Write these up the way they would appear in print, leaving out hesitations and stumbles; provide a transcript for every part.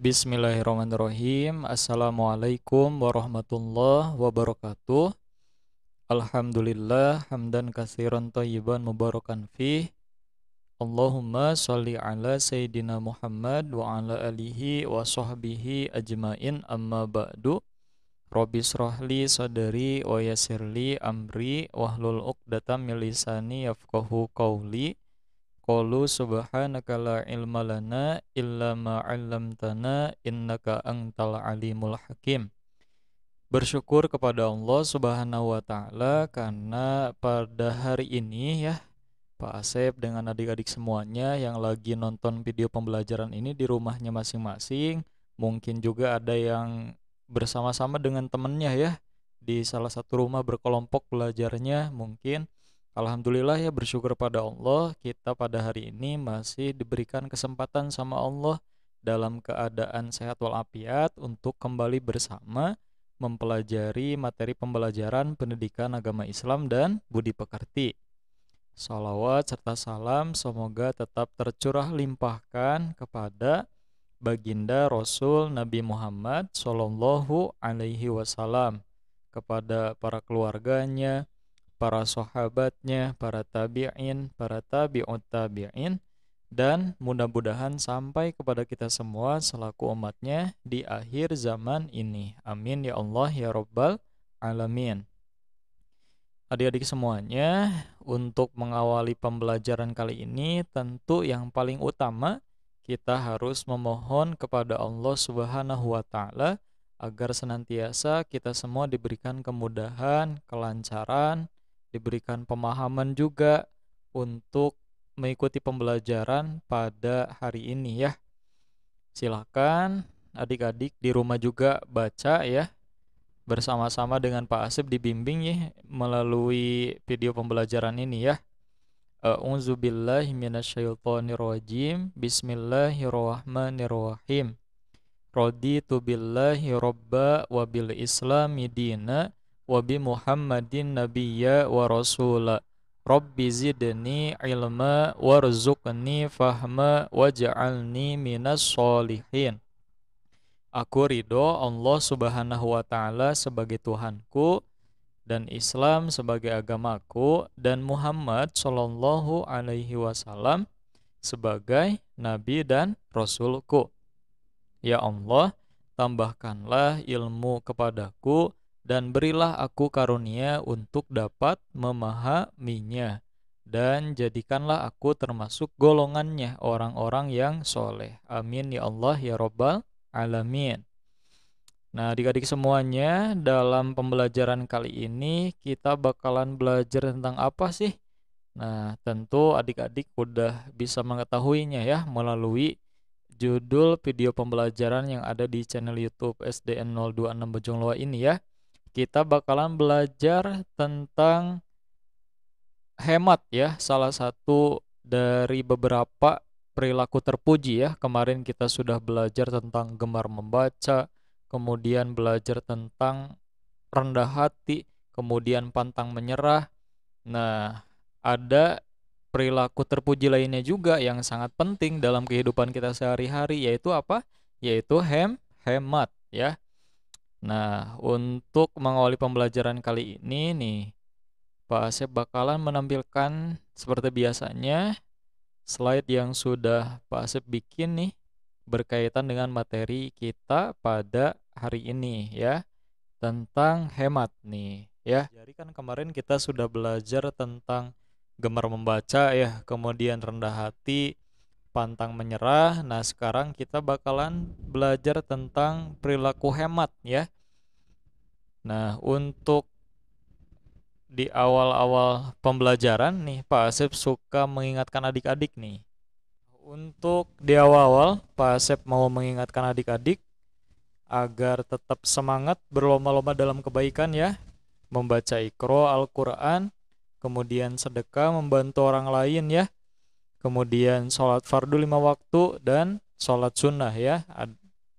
Bismillahirrahmanirrahim. Assalamualaikum warahmatullahi wabarakatuh. Alhamdulillah hamdan katsiran thayyiban mubarakan fih. Allahumma sholli ala sayyidina Muhammad wa ala alihi wa sahbihi ajmain, amma ba'du. Rabbi shrahli sadri wa yassirli amri wahlul 'uqdatam min lisani yafqahu qawli. Qalu subhanaka la ilma lana illa ma 'allamtana innaka antal alimul hakim. Bersyukur kepada Allah Subhanahu wa taala karena pada hari ini ya Pak Asep dengan adik-adik semuanya yang lagi nonton video pembelajaran ini di rumahnya masing-masing, mungkin juga ada yang bersama-sama dengan temannya ya di salah satu rumah berkelompok belajarnya mungkin. Alhamdulillah ya, bersyukur pada Allah kita pada hari ini masih diberikan kesempatan sama Allah dalam keadaan sehat walafiat untuk kembali bersama mempelajari materi pembelajaran pendidikan agama Islam dan budi pekerti. Salawat serta salam semoga tetap tercurah limpahkan kepada baginda Rasul Nabi Muhammad Sallallahu Alaihi Wasallam, kepada para keluarganya, para sahabatnya, para tabi'in, para tabi'ut tabi'in, dan mudah-mudahan sampai kepada kita semua selaku umatnya di akhir zaman ini. Amin ya Allah ya Rabbal Alamin. Adik-adik semuanya, untuk mengawali pembelajaran kali ini tentu yang paling utama kita harus memohon kepada Allah Subhanahu wa taala agar senantiasa kita semua diberikan kemudahan, kelancaran, diberikan pemahaman juga untuk mengikuti pembelajaran pada hari ini ya. Silakan adik-adik di rumah juga baca ya, bersama-sama dengan Pak Asep dibimbing ya melalui video pembelajaran ini ya. A'udzubillahi minasyaitonirrajim. Bismillahirrahmanirrahim. Raditu billahi robba wa bil islami dina wa bi Muhammadin nabiyya wa rasula. Rabbi zidni ilma warzuqni fahma waj'alni minas sholihin. Aku ridho Allah Subhanahu wa taala sebagai Tuhanku dan Islam sebagai agamaku dan Muhammad sallallahu alaihi wasallam sebagai nabi dan rasulku. Ya Allah, tambahkanlah ilmu kepadaku dan berilah aku karunia untuk dapat memahaminya, dan jadikanlah aku termasuk golongannya orang-orang yang soleh. Amin ya Allah ya Rabbal Alamin. Nah, adik-adik semuanya, dalam pembelajaran kali ini kita bakalan belajar tentang apa sih? Nah, tentu adik-adik udah bisa mengetahuinya ya melalui judul video pembelajaran yang ada di channel YouTube SDN 026 Bojongloa ini ya. Kita bakalan belajar tentang hemat ya, salah satu dari beberapa perilaku terpuji ya. Kemarin kita sudah belajar tentang gemar membaca, kemudian belajar tentang rendah hati, kemudian pantang menyerah. Nah, ada perilaku terpuji lainnya juga yang sangat penting dalam kehidupan kita sehari-hari, yaitu apa? Yaitu hemat ya. Nah, untuk mengawali pembelajaran kali ini nih, Pak Asep bakalan menampilkan seperti biasanya slide yang sudah Pak Asep bikin nih berkaitan dengan materi kita pada hari ini ya, tentang hemat nih ya. Jadi kan kemarin kita sudah belajar tentang gemar membaca ya, kemudian rendah hati, pantang menyerah. Nah, sekarang kita bakalan belajar tentang perilaku hemat ya. Nah, untuk di awal-awal pembelajaran nih, Pak Asep suka mengingatkan adik-adik nih. Untuk di awal-awal, Pak Asep mau mengingatkan adik-adik agar tetap semangat berlomba-lomba dalam kebaikan ya, membaca Iqra Al-Quran, kemudian sedekah, membantu orang lain ya, kemudian sholat fardu 5 waktu dan sholat sunnah ya,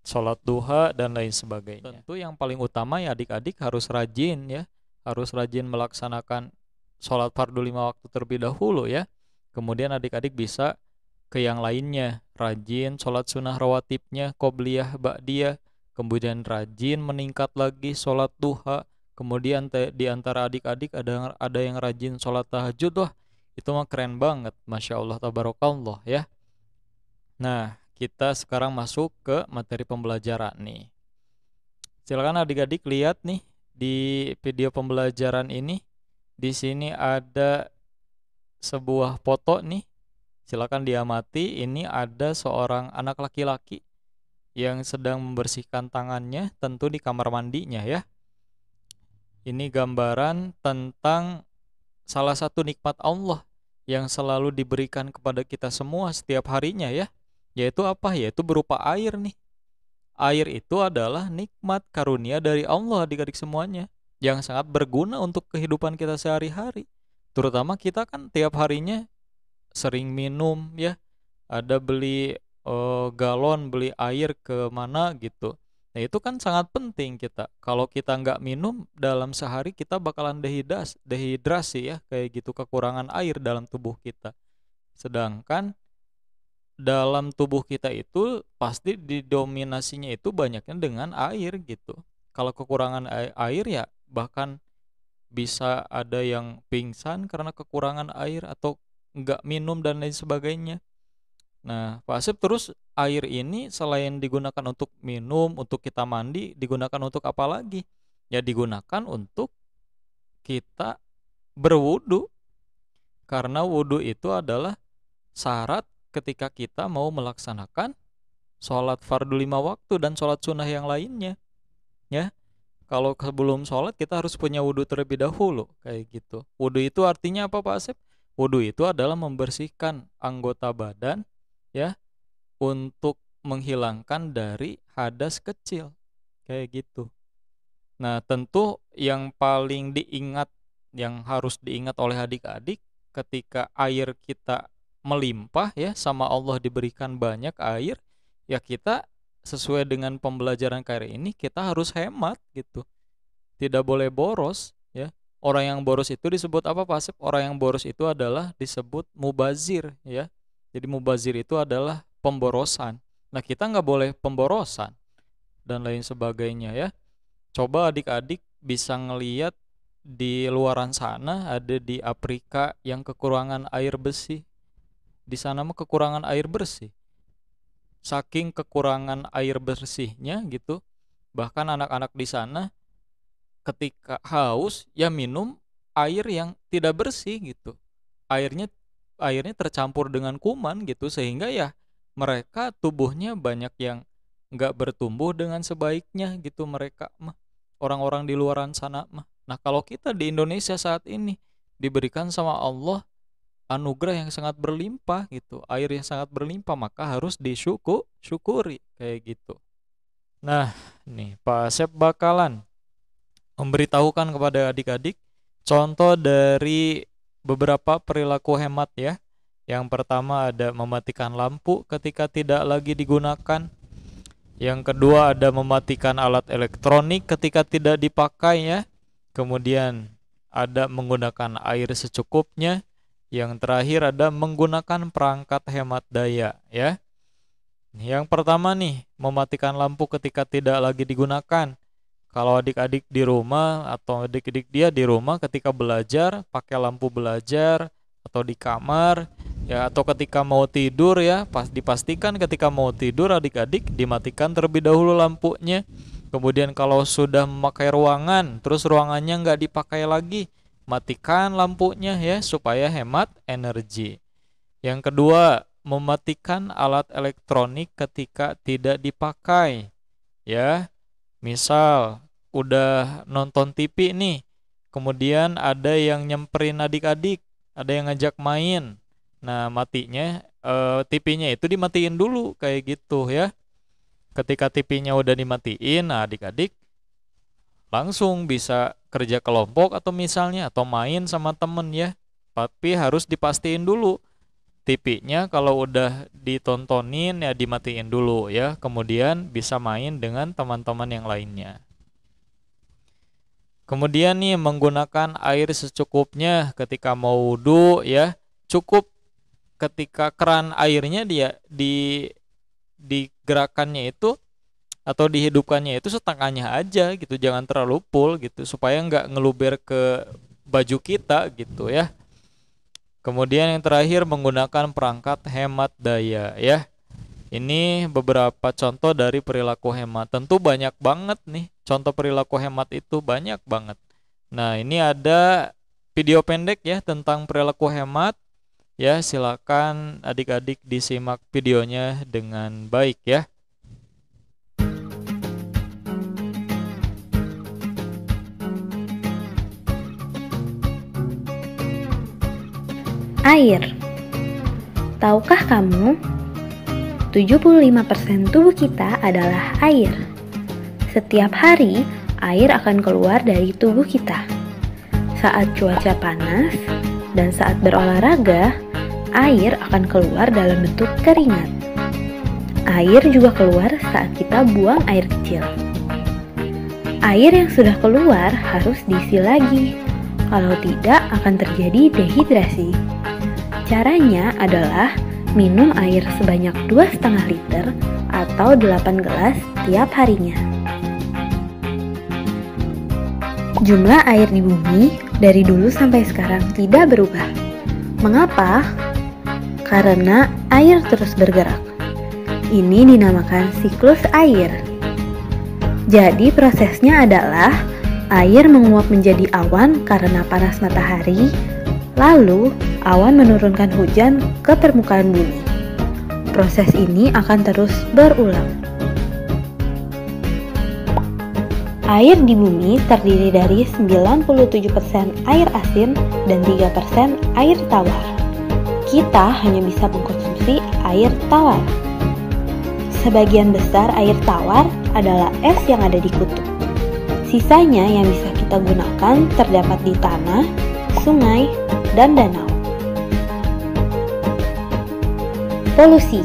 sholat duha dan lain sebagainya. Tentu yang paling utama ya adik-adik harus rajin ya, harus rajin melaksanakan sholat fardu 5 waktu terlebih dahulu ya. Kemudian adik-adik bisa ke yang lainnya, rajin sholat sunnah rawatibnya, qobliyah, ba'diyah, kemudian rajin meningkat lagi sholat duha, kemudian di antara adik-adik ada yang rajin sholat tahajud. Wah, itu mah keren banget, masya Allah tabarakallah ya. Nah, kita sekarang masuk ke materi pembelajaran nih. Silakan adik-adik lihat nih di video pembelajaran ini. Di sini ada sebuah foto nih. Silakan diamati. Ini ada seorang anak laki-laki yang sedang membersihkan tangannya, tentu di kamar mandinya ya. Ini gambaran tentang salah satu nikmat Allah yang selalu diberikan kepada kita semua setiap harinya ya. Yaitu apa? Yaitu berupa air nih. Air itu adalah nikmat karunia dari Allah adik-adik semuanya yang sangat berguna untuk kehidupan kita sehari-hari. Terutama kita kan tiap harinya sering minum ya. Ada beli galon, beli air ke mana gitu. Nah itu kan sangat penting kita. Kalau kita nggak minum dalam sehari kita bakalan dehidrasi ya. Kayak gitu, kekurangan air dalam tubuh kita. Sedangkan dalam tubuh kita itu pasti didominasinya itu banyaknya dengan air gitu. Kalau kekurangan air ya bahkan bisa ada yang pingsan karena kekurangan air atau nggak minum dan lain sebagainya. Nah, Pak Asep, terus air ini selain digunakan untuk minum, untuk kita mandi, digunakan untuk apa lagi? Ya digunakan untuk kita berwudu. Karena wudu itu adalah syarat ketika kita mau melaksanakan sholat fardu 5 waktu dan sholat sunnah yang lainnya ya. Kalau sebelum sholat kita harus punya wudhu terlebih dahulu kayak gitu. Wudhu itu artinya apa Pak Asep? Wudhu itu adalah membersihkan anggota badan ya, untuk menghilangkan dari hadas kecil kayak gitu. Nah tentu yang paling diingat, yang harus diingat oleh adik-adik ketika air kita melimpah ya, sama Allah diberikan banyak air, ya kita sesuai dengan pembelajaran kali ini kita harus hemat gitu. Tidak boleh boros ya. Orang yang boros itu disebut apa Pak Asep? Orang yang boros itu adalah disebut mubazir ya. Jadi mubazir itu adalah pemborosan. Nah kita nggak boleh pemborosan dan lain sebagainya ya. Coba adik-adik bisa ngeliat di luaran sana, ada di Afrika yang kekurangan air bersih. Di sana mah kekurangan air bersih. Saking kekurangan air bersihnya gitu, bahkan anak-anak di sana ketika haus ya minum air yang tidak bersih gitu. Airnya airnya tercampur dengan kuman gitu, sehingga ya mereka tubuhnya banyak yang nggak bertumbuh dengan sebaiknya gitu mereka mah, orang-orang di luaran sana mah. Nah kalau kita di Indonesia saat ini diberikan sama Allah anugerah yang sangat berlimpah gitu, air yang sangat berlimpah, maka harus disyukuri kayak gitu. Nah nih Pak Asep bakalan memberitahukan kepada adik-adik contoh dari beberapa perilaku hemat ya. Yang pertama ada mematikan lampu ketika tidak lagi digunakan. Yang kedua ada mematikan alat elektronik ketika tidak dipakai ya. Kemudian ada menggunakan air secukupnya. Yang terakhir ada menggunakan perangkat hemat daya ya. Yang pertama nih, mematikan lampu ketika tidak lagi digunakan. Kalau adik-adik di rumah atau adik-adik dia di rumah ketika belajar pakai lampu belajar, atau di kamar ya, atau ketika mau tidur ya, dipastikan ketika mau tidur adik-adik dimatikan terlebih dahulu lampunya. Kemudian kalau sudah memakai ruangan terus ruangannya nggak dipakai lagi, matikan lampunya ya supaya hemat energi. Yang kedua, mematikan alat elektronik ketika tidak dipakai ya. Misal udah nonton TV nih, kemudian ada yang nyemperin adik-adik, ada yang ngajak main. Nah, matinya TV-nya itu dimatiin dulu kayak gitu ya. Ketika TV-nya udah dimatiin, nah adik-adik langsung bisa kerja kelompok atau misalnya atau main sama temen ya. Tapi harus dipastiin dulu TV-nya kalau udah ditontonin ya dimatiin dulu ya. Kemudian bisa main dengan teman-teman yang lainnya. Kemudian nih menggunakan air secukupnya ketika mau wudu ya. Cukup ketika keran airnya dia digerakannya itu atau dihidupkannya itu setengahnya aja gitu, jangan terlalu full gitu supaya nggak ngeluber ke baju kita gitu ya. Kemudian yang terakhir menggunakan perangkat hemat daya ya. Ini beberapa contoh dari perilaku hemat. Tentu banyak banget nih contoh perilaku hemat, itu banyak banget. Nah, ini ada video pendek ya tentang perilaku hemat. Ya, silakan adik-adik disimak videonya dengan baik ya. Air. Tahukah kamu, 75% tubuh kita adalah air. Setiap hari, air akan keluar dari tubuh kita. Saat cuaca panas dan saat berolahraga, air akan keluar dalam bentuk keringat. Air juga keluar saat kita buang air kecil. Air yang sudah keluar harus diisi lagi. Kalau tidak, akan terjadi dehidrasi. Caranya adalah minum air sebanyak 2,5 liter atau 8 gelas tiap harinya. Jumlah air di bumi dari dulu sampai sekarang tidak berubah. Mengapa? Karena air terus bergerak. Ini dinamakan siklus air. Jadi prosesnya adalah air menguap menjadi awan karena panas matahari, lalu awan menurunkan hujan ke permukaan bumi. Proses ini akan terus berulang. Air di bumi terdiri dari 97% air asin dan 3% air tawar. Kita hanya bisa mengkonsumsi air tawar. Sebagian besar air tawar adalah es yang ada di kutub. Sisanya yang bisa kita gunakan terdapat di tanah, sungai, dan danau. Polusi.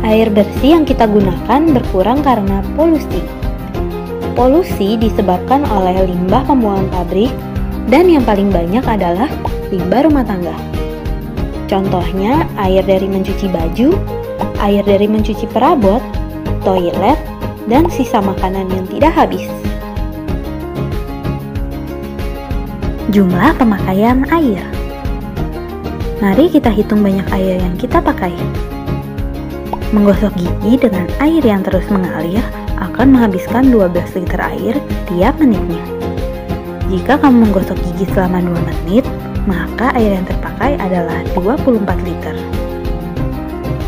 Air bersih yang kita gunakan berkurang karena polusi. Polusi disebabkan oleh limbah pembuangan pabrik dan yang paling banyak adalah limbah rumah tangga. Contohnya air dari mencuci baju, air dari mencuci perabot, toilet, dan sisa makanan yang tidak habis. Jumlah pemakaian air. Mari kita hitung banyak air yang kita pakai. Menggosok gigi dengan air yang terus mengalir akan menghabiskan 12 liter air tiap menitnya. Jika kamu menggosok gigi selama 2 menit, maka air yang terpakai adalah 24 liter.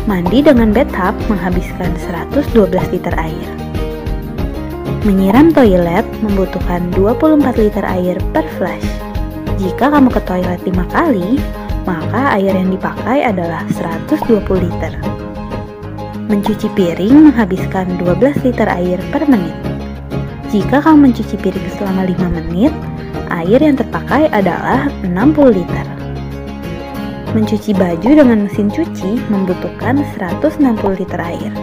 Mandi dengan bathtub menghabiskan 112 liter air. Menyiram toilet membutuhkan 24 liter air per flush. Jika kamu ke toilet 5 kali, maka air yang dipakai adalah 120 liter. Mencuci piring menghabiskan 12 liter air per menit. Jika kamu mencuci piring selama 5 menit, air yang terpakai adalah 60 liter. Mencuci baju dengan mesin cuci membutuhkan 160 liter air.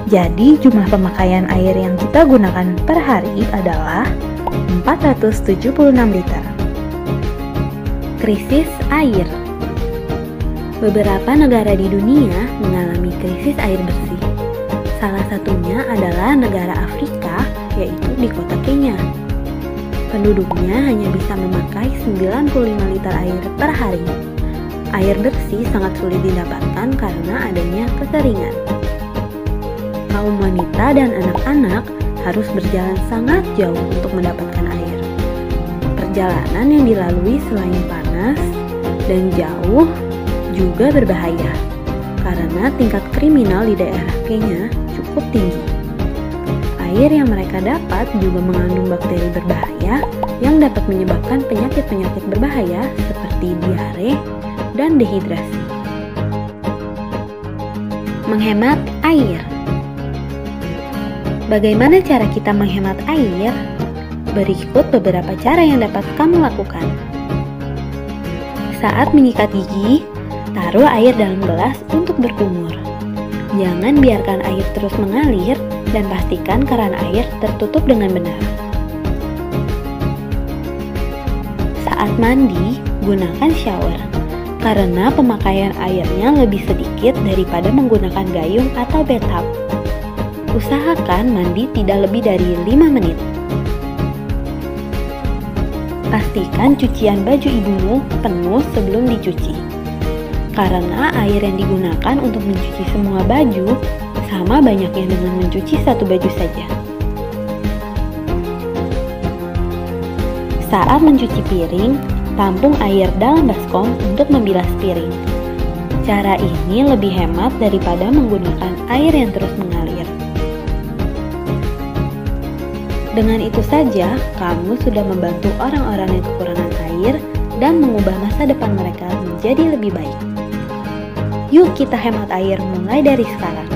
Jadi jumlah pemakaian air yang kita gunakan per hari adalah 476 liter. Krisis air. Beberapa negara di dunia mengalami krisis air bersih. Salah satunya adalah negara Afrika, yaitu di kota Kenya. Penduduknya hanya bisa memakai 95 liter air per hari. Air bersih sangat sulit didapatkan karena adanya kekeringan. Kaum wanita dan anak-anak harus berjalan sangat jauh untuk mendapatkan air. Perjalanan yang dilalui selain panas dan jauh juga berbahaya karena tingkat kriminal di daerah Kenya cukup tinggi. Air yang mereka dapat juga mengandung bakteri berbahaya yang dapat menyebabkan penyakit-penyakit berbahaya seperti diare dan dehidrasi. Menghemat air. Bagaimana cara kita menghemat air? Berikut beberapa cara yang dapat kamu lakukan. Saat menyikat gigi, taruh air dalam gelas untuk berkumur. Jangan biarkan air terus mengalir dan pastikan keran air tertutup dengan benar. Saat mandi, gunakan shower. karena pemakaian airnya lebih sedikit daripada menggunakan gayung atau bathtub. Usahakan mandi tidak lebih dari 5 menit. Pastikan cucian baju ibumu penuh sebelum dicuci, karena air yang digunakan untuk mencuci semua baju sama banyaknya dengan mencuci satu baju saja. Saat mencuci piring, tampung air dalam baskom untuk membilas piring. Cara ini lebih hemat daripada menggunakan air yang terus mengalir. Dengan itu saja, kamu sudah membantu orang-orang yang kekurangan air dan mengubah masa depan mereka menjadi lebih baik. Yuk kita hemat air mulai dari sekarang.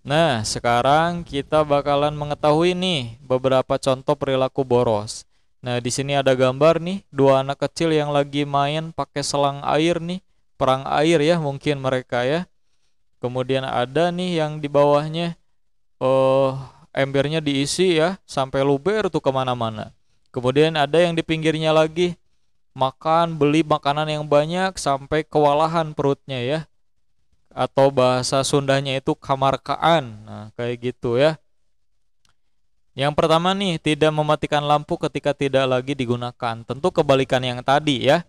Nah, sekarang kita bakalan mengetahui nih beberapa contoh perilaku boros. Nah, di sini ada gambar nih, dua anak kecil yang lagi main pakai selang air nih, perang air ya mungkin mereka ya. Kemudian ada nih yang di bawahnya embernya diisi ya, sampai luber tuh kemana-mana. Kemudian ada yang di pinggirnya lagi, beli makanan yang banyak sampai kewalahan perutnya ya. Atau bahasa Sundanya itu kamarkaan. Nah, kayak gitu ya. Yang pertama nih, tidak mematikan lampu ketika tidak lagi digunakan. Tentu kebalikan yang tadi ya.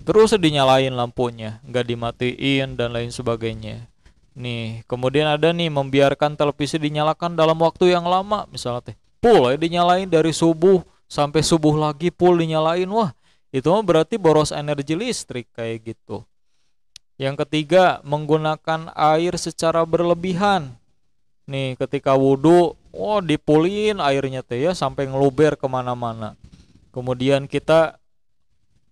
Terus dinyalain lampunya, nggak dimatiin dan lain sebagainya. Nih, kemudian ada nih membiarkan televisi dinyalakan dalam waktu yang lama, misalnya full ya dinyalain dari subuh sampai subuh lagi full dinyalain. Wah, itu mah berarti boros energi listrik kayak gitu. Yang ketiga, menggunakan air secara berlebihan. Nih, ketika wudhu, dipulin airnya teh ya sampai ngeluber kemana-mana. Kemudian kita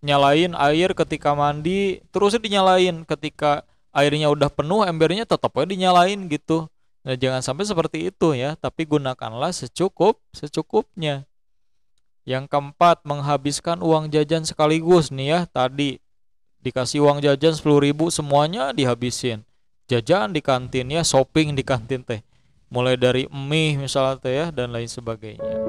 nyalain air ketika mandi, terus dinyalain ketika airnya udah penuh, embernya tetap aja dinyalain gitu. Nah, jangan sampai seperti itu ya, tapi gunakanlah secukupnya. Yang keempat, menghabiskan uang jajan sekaligus nih ya, tadi dikasih uang jajan 10.000 semuanya dihabisin. Jajan di kantin ya, shopping di kantin teh. Mulai dari mie misalnya teh ya dan lain sebagainya.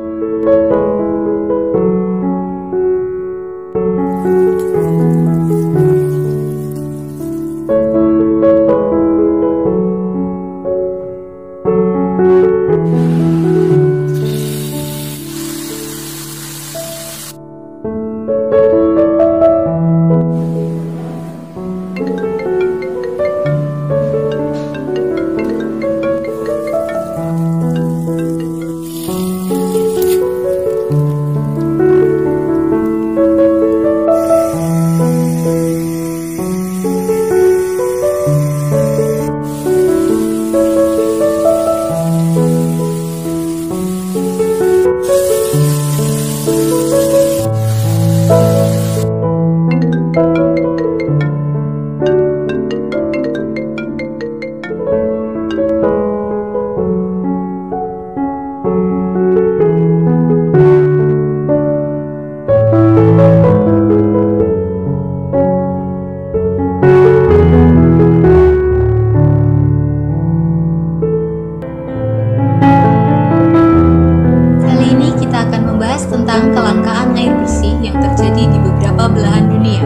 Tentang kelangkaan air bersih yang terjadi di beberapa belahan dunia.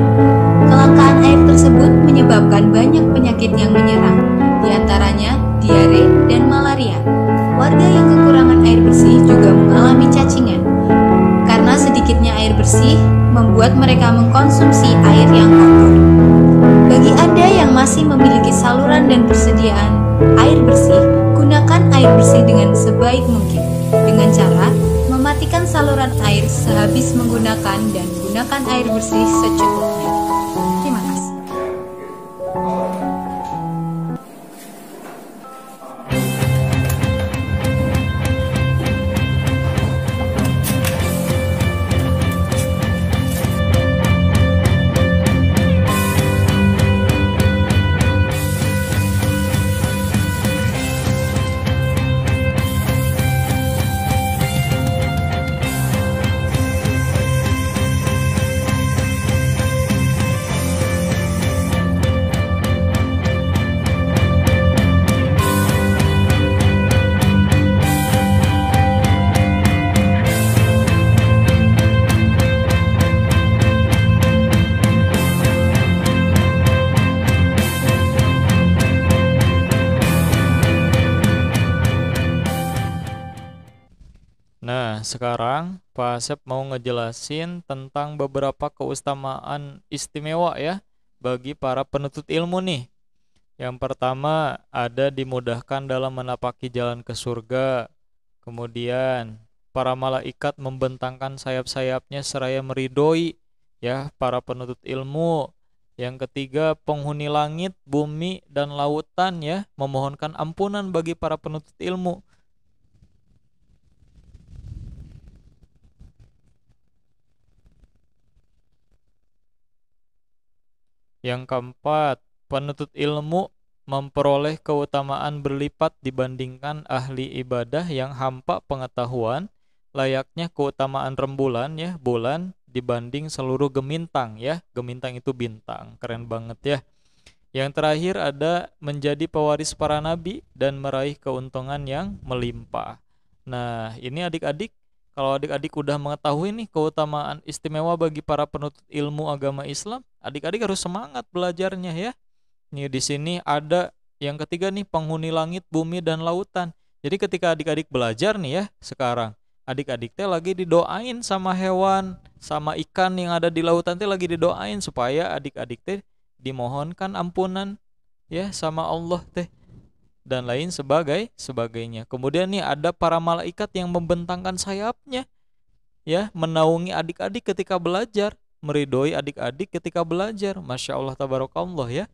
Kelangkaan air tersebut menyebabkan banyak penyakit yang menyerang, diantaranya diare dan malaria. Warga yang kekurangan air bersih juga mengalami cacingan. Karena sedikitnya air bersih, membuat mereka mengkonsumsi air yang kotor. Bagi Anda yang masih memiliki saluran dan persediaan air bersih, gunakan air bersih dengan sebaik mungkin, dengan cara mematikan saluran air sehabis menggunakan dan gunakan air bersih secukupnya. Terima kasih. sekarang Pak Asep mau ngejelasin tentang beberapa keutamaan istimewa ya bagi para penuntut ilmu nih. Yang pertama ada dimudahkan dalam menapaki jalan ke surga. Kemudian para malaikat membentangkan sayap-sayapnya seraya meridoi ya para penuntut ilmu. Yang ketiga penghuni langit, bumi, dan lautan ya memohonkan ampunan bagi para penuntut ilmu. Yang keempat, penuntut ilmu memperoleh keutamaan berlipat dibandingkan ahli ibadah yang hampa pengetahuan, layaknya keutamaan rembulan ya, bulan dibanding seluruh gemintang ya. Gemintang itu bintang, keren banget ya. Yang terakhir ada menjadi pewaris para nabi dan meraih keuntungan yang melimpah. Nah, ini adik-adik, kalau adik-adik udah mengetahui nih keutamaan istimewa bagi para penuntut ilmu agama Islam, adik-adik harus semangat belajarnya ya. Nih di sini ada yang ketiga nih penghuni langit, bumi, dan lautan. Jadi ketika adik-adik belajar nih ya sekarang, adik-adik teh lagi didoain sama hewan, sama ikan yang ada di lautan teh lagi didoain supaya adik-adik teh dimohonkan ampunan ya sama Allah teh dan lain sebagainya. Kemudian nih ada para malaikat yang membentangkan sayapnya ya menaungi adik-adik ketika belajar, meridhoi adik-adik ketika belajar. Masya Allah tabarakallah ya.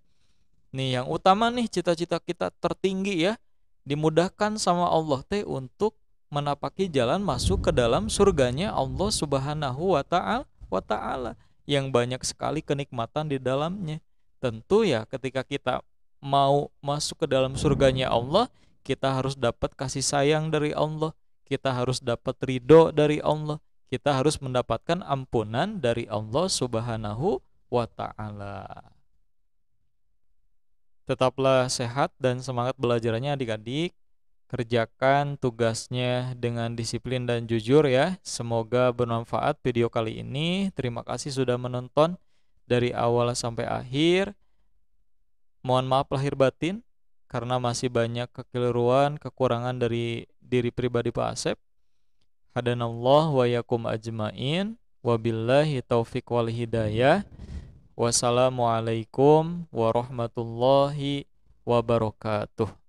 Nih yang utama nih cita-cita kita tertinggi ya, dimudahkan sama Allah teh untuk menapaki jalan masuk ke dalam surganya Allah Subhanahu wa taala yang banyak sekali kenikmatan di dalamnya. Tentu ya ketika kita mau masuk ke dalam surganya Allah, kita harus dapat kasih sayang dari Allah, kita harus dapat ridho dari Allah, kita harus mendapatkan ampunan dari Allah Subhanahu wa taala. Tetaplah sehat dan semangat belajarnya adik-adik. Kerjakan tugasnya dengan disiplin dan jujur ya. Semoga bermanfaat video kali ini. Terima kasih sudah menonton dari awal sampai akhir. Mohon maaf lahir batin karena masih banyak kekeliruan, kekurangan dari diri pribadi Pak Asep. Hadanallah wa yakum ajmain. Wabillahi taufik wal hidayah. Wassalamualaikum warahmatullahi wabarakatuh.